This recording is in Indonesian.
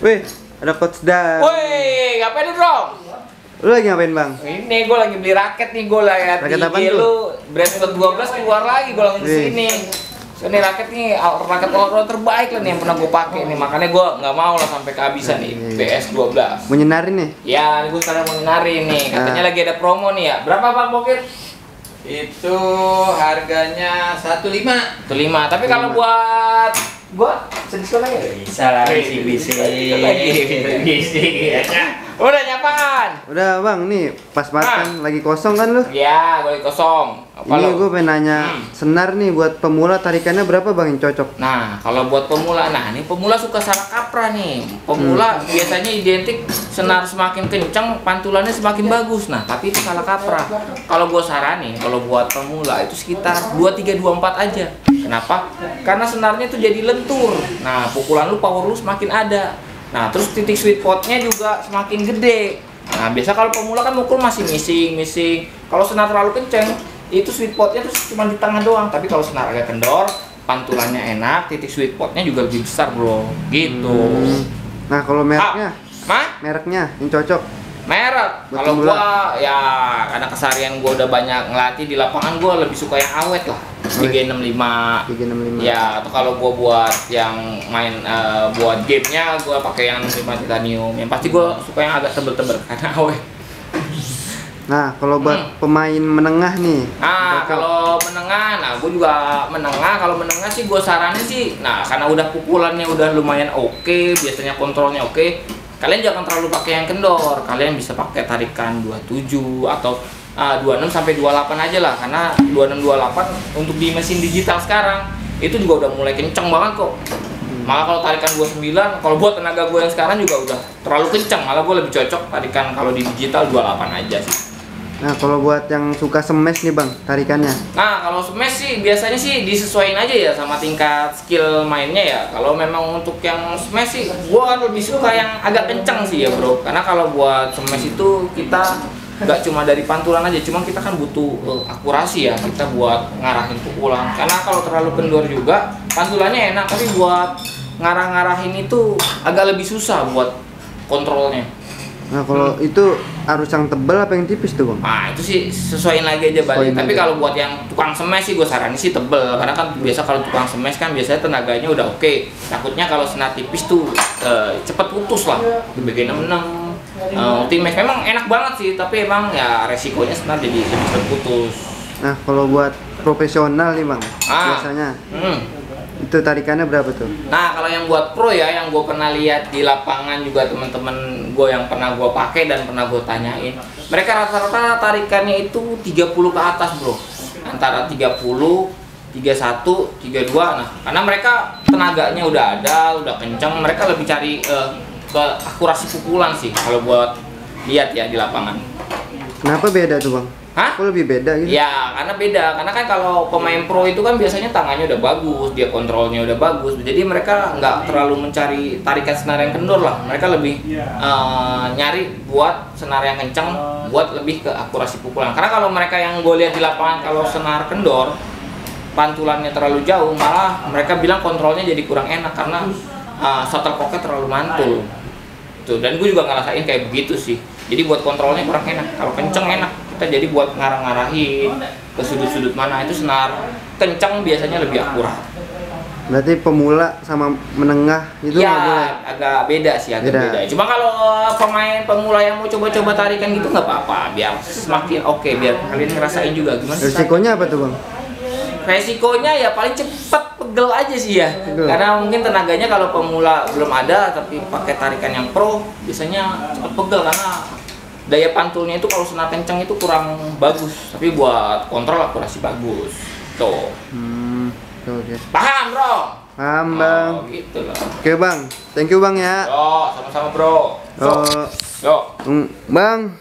Wih, ada Coach Dan. Woi, ngapain lu, Bro? Lu lagi ngapain, Bang? Ini gue lagi beli raket nih, gue lihat Raket di apaan IG tuh? lu Brandsport 12 keluar lagi, gue langsung kesini. So, ini raket nih, raket all terbaik lah nih yang pernah gue pakai nih. Makanya gue nggak mau lah sampai kehabisan nih, PS 12. Mau nyenarin nih? Ya, gue sekarang mau nyari nih. Katanya lagi ada promo nih ya. Berapa Bang Bokir? Itu harganya 15. 1,5. Tapi kalau buat gua sedikit lagi. Bisa lah, bisi-bisi. Udah nyapaan? Udah, Bang, nih pas makan lagi kosong kan lu? Ya, gue kosong. Apa Ini lo? gue pengen nanya senar nih buat pemula tarikannya berapa, Bang, yang cocok? Nah, kalau buat pemula, nah ini pemula suka salah kaprah nih. Pemula biasanya identik senar semakin kencang, pantulannya semakin bagus. Nah, tapi itu salah kaprah. Kalau gue saranin, kalau buat pemula itu sekitar 23-24 aja. Kenapa? Karena senarnya itu jadi lentur. Nah, pukulan lu, power lu semakin ada. Nah, terus titik sweet spotnya juga semakin gede. Nah, biasa kalau pemula kan mukul masih missing. Kalau senar terlalu kenceng, itu sweet spotnya tuh cuma di tengah doang. Tapi kalau senar agak kendor, pantulannya enak, titik sweet spotnya juga lebih besar, bro. Gitu. Nah, kalau mereknya? Mah? Mereknya yang cocok? Merek. Buat Kalau pemula. gua ya karena keseharian gua udah banyak ngelatih di lapangan, gua lebih suka yang awet lah. 365. 365. Ya, atau kalau gua buat yang main buat gamenya, gua pakai yang 65 titanium. Yang pasti gua suka yang agak tebel-tebel karena awet. Nah, kalau buat pemain menengah nih. Nah, cocok. kalau menengah, nah gue juga menengah. Kalau menengah sih gue saranin sih, nah karena udah pukulannya udah lumayan oke, biasanya kontrolnya oke, kalian jangan terlalu pakai yang kendor. Kalian bisa pakai tarikan 27 atau 26 sampai 28 aja lah, karena 26 28 untuk di mesin digital sekarang itu juga udah mulai kenceng banget kok. Malah kalau tarikan 29, kalau buat tenaga gue yang sekarang juga udah terlalu kenceng. Malah gue lebih cocok tarikan kalau di digital 28 aja sih. Nah, kalau buat yang suka smash nih, Bang, tarikannya. Nah, kalau smash sih biasanya sih disesuaikan aja ya sama tingkat skill mainnya ya. Kalau memang untuk yang smash sih, gua kan lebih suka yang agak kenceng sih ya, bro. Karena kalau buat smash itu kita nggak cuma dari pantulan aja, cuma kita kan butuh akurasi ya. Kita buat ngarahin pukulan. Karena kalau terlalu kendor juga, pantulannya enak, tapi buat ngarah-ngarahin itu agak lebih susah buat kontrolnya. Nah, kalau itu harus yang tebal apa yang tipis tuh, Bang? Nah, itu sih sesuaiin lagi aja balik. Sesuaiin Tapi aja. kalau buat yang tukang smash sih gue saranin sih tebel, karena kan biasa kalau tukang smash kan biasanya tenaganya udah oke. Takutnya kalau senar tipis tuh cepet putus lah di bagian 66. Ultimate memang enak banget sih, tapi emang ya resikonya senar jadi cepet putus. Nah, kalau buat profesional nih, Bang, Ah. biasanya itu tarikannya berapa tuh? Nah, kalau yang buat pro ya, yang gue pernah lihat di lapangan juga teman-teman gue yang pernah gue pakai dan pernah gue tanyain, mereka rata-rata tarikannya itu 30 ke atas, bro. Antara 30, 31, 32. Nah, karena mereka tenaganya udah ada, udah kenceng, mereka lebih cari ke akurasi pukulan sih kalau buat lihat ya di lapangan. Kenapa beda tuh, Bang? Hah? Kok lebih beda gitu? Ya, karena beda. Karena kan kalau pemain pro itu kan biasanya tangannya udah bagus, dia kontrolnya udah bagus. Jadi mereka nggak terlalu mencari tarikan senar yang kendor lah. Mereka lebih nyari buat senar yang kenceng, buat lebih ke akurasi pukulan. Karena kalau mereka yang gue lihat di lapangan kalau senar kendor, pantulannya terlalu jauh, malah mereka bilang kontrolnya jadi kurang enak karena shuttlecocknya terlalu mantul. Tuh, dan gue juga ngerasain kayak begitu sih. Jadi buat kontrolnya kurang enak. Kalau kenceng enak, kita jadi buat ngarah-ngarahin ke sudut-sudut mana itu senar kenceng biasanya lebih akurat. Berarti pemula sama menengah itu nggak boleh? Ya, agak beda sih, agak Beda. beda. Cuma kalau pemain pemula yang mau coba-coba tarikan gitu nggak apa-apa, biar semakin oke, biar kalian ngerasain juga gimana sih. Resikonya apa tuh, Bang? Resikonya ya paling cepet pegel aja sih ya. Pegel. Karena mungkin tenaganya kalau pemula belum ada tapi pakai tarikan yang pro biasanya cepet pegel karena daya pantulnya itu kalau senar kenceng itu kurang bagus. Tapi buat kontrol akurasi bagus. Tuh. Oke. Paham, bro? Paham, Bang. Oh, gitu loh. Oke, Bang. Thank you, Bang ya. Yo, sama-sama, bro. Oh, Yo. Bang.